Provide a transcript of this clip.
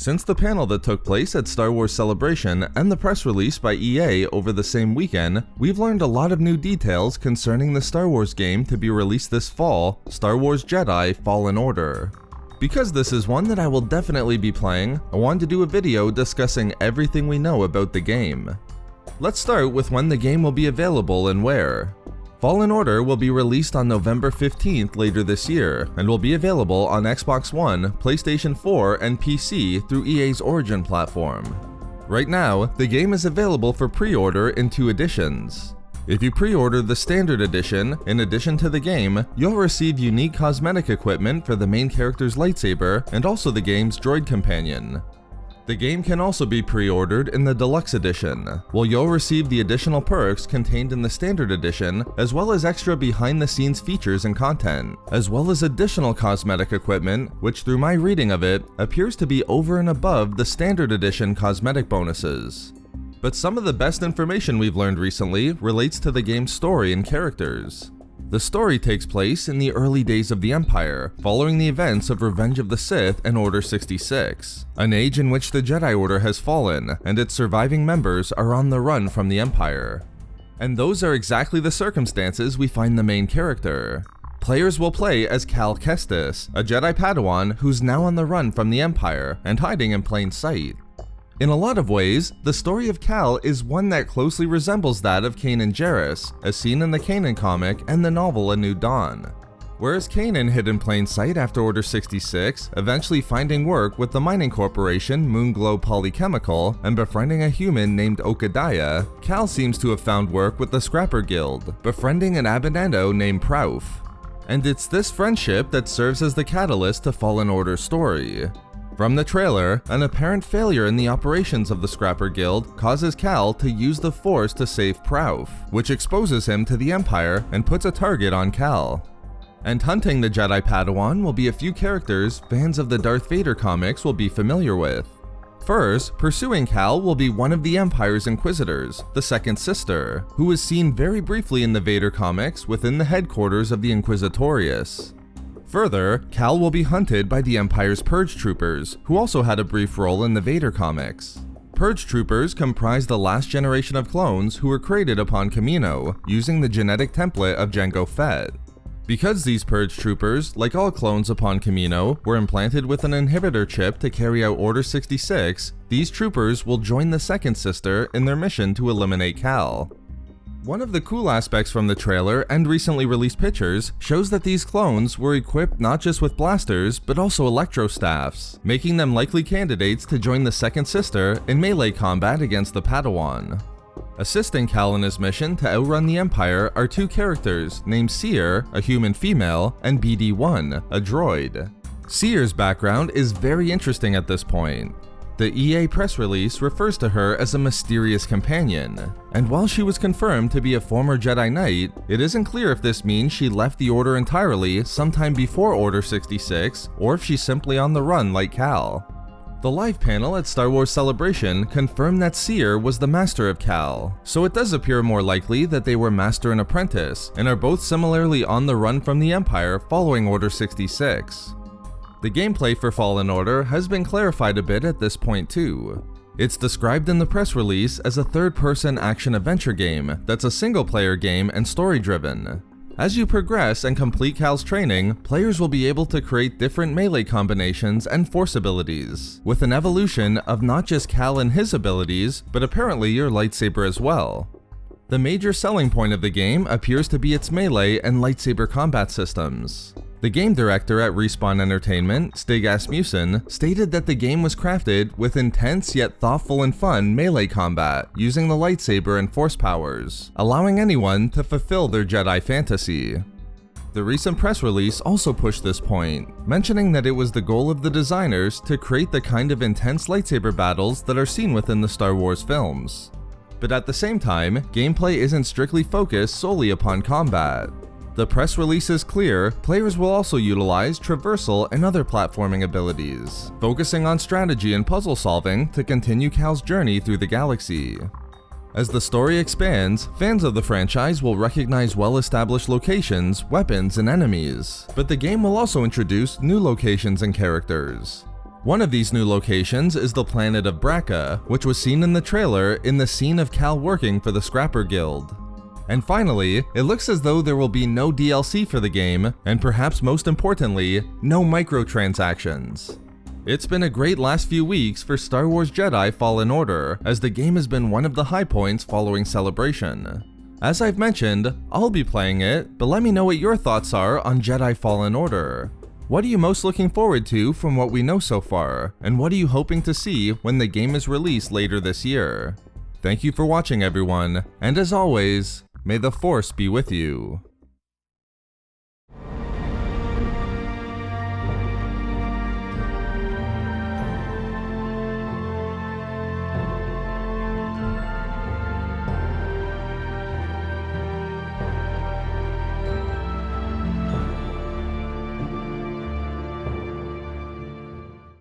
Since the panel that took place at Star Wars Celebration and the press release by EA over the same weekend, we've learned a lot of new details concerning the Star Wars game to be released this fall, Star Wars Jedi Fallen Order. Because this is one that I will definitely be playing, I wanted to do a video discussing everything we know about the game. Let's start with when the game will be available and where. Fallen Order will be released on November 15th later this year, and will be available on Xbox One, PlayStation 4, and PC through EA's Origin platform. Right now, the game is available for pre-order in 2 editions. If you pre-order the Standard Edition, in addition to the game, you'll receive unique cosmetic equipment for the main character's lightsaber and also the game's droid companion. The game can also be pre-ordered in the Deluxe Edition, while you'll receive the additional perks contained in the Standard Edition, as well as extra behind-the-scenes features and content, as well as additional cosmetic equipment, which through my reading of it, appears to be over and above the Standard Edition cosmetic bonuses. But some of the best information we've learned recently relates to the game's story and characters. The story takes place in the early days of the Empire, following the events of Revenge of the Sith and Order 66, an age in which the Jedi Order has fallen, and its surviving members are on the run from the Empire. And those are exactly the circumstances we find the main character. Players will play as Cal Kestis, a Jedi Padawan who's now on the run from the Empire and hiding in plain sight. In a lot of ways, the story of Cal is one that closely resembles that of Kanan Jarrus, as seen in the Kanan comic and the novel A New Dawn. Whereas Kanan hid in plain sight after Order 66, eventually finding work with the mining corporation Moonglow Polychemical and befriending a human named Okadiah, Cal seems to have found work with the Scrapper Guild, befriending an Abinando named Prauf. And it's this friendship that serves as the catalyst to Fallen Order's story. From the trailer, an apparent failure in the operations of the Scrapper Guild causes Cal to use the Force to save Prauf, which exposes him to the Empire and puts a target on Cal. And hunting the Jedi Padawan will be a few characters fans of the Darth Vader comics will be familiar with. First, pursuing Cal will be one of the Empire's Inquisitors, the Second Sister, who is seen very briefly in the Vader comics within the headquarters of the Inquisitorius. Further, Cal will be hunted by the Empire's Purge Troopers, who also had a brief role in the Vader comics. Purge Troopers comprise the last generation of clones who were created upon Kamino, using the genetic template of Jango Fett. Because these Purge Troopers, like all clones upon Kamino, were implanted with an inhibitor chip to carry out Order 66, these troopers will join the Second Sister in their mission to eliminate Cal. One of the cool aspects from the trailer and recently released pictures shows that these clones were equipped not just with blasters, but also electro staffs, making them likely candidates to join the Second Sister in melee combat against the Padawan. Assisting Cal in his mission to outrun the Empire are 2 characters named Seer, a human female, and BD-1, a droid. Seer's background is very interesting at this point. The EA press release refers to her as a mysterious companion, and while she was confirmed to be a former Jedi Knight, it isn't clear if this means she left the Order entirely sometime before Order 66, or if she's simply on the run like Cal. The live panel at Star Wars Celebration confirmed that Seer was the master of Cal, so it does appear more likely that they were master and apprentice, and are both similarly on the run from the Empire following Order 66. The gameplay for Fallen Order has been clarified a bit at this point too. It's described in the press release as a third-person action-adventure game that's a single-player game and story-driven. As you progress and complete Cal's training, players will be able to create different melee combinations and force abilities, with an evolution of not just Cal and his abilities, but apparently your lightsaber as well. The major selling point of the game appears to be its melee and lightsaber combat systems. The game director at Respawn Entertainment, Stig Asmussen, stated that the game was crafted with intense yet thoughtful and fun melee combat using the lightsaber and force powers, allowing anyone to fulfill their Jedi fantasy. The recent press release also pushed this point, mentioning that it was the goal of the designers to create the kind of intense lightsaber battles that are seen within the Star Wars films. But at the same time, gameplay isn't strictly focused solely upon combat. The press release is clear, players will also utilize traversal and other platforming abilities, focusing on strategy and puzzle solving to continue Cal's journey through the galaxy. As the story expands, fans of the franchise will recognize well-established locations, weapons, and enemies, but the game will also introduce new locations and characters. One of these new locations is the planet of Braca, which was seen in the trailer in the scene of Cal working for the Scrapper Guild. And finally, it looks as though there will be no DLC for the game, and perhaps most importantly, no microtransactions. It's been a great last few weeks for Star Wars Jedi Fallen Order, as the game has been one of the high points following Celebration. As I've mentioned, I'll be playing it, but let me know what your thoughts are on Jedi Fallen Order. What are you most looking forward to from what we know so far, and what are you hoping to see when the game is released later this year? Thank you for watching, everyone, and as always, may the Force be with you.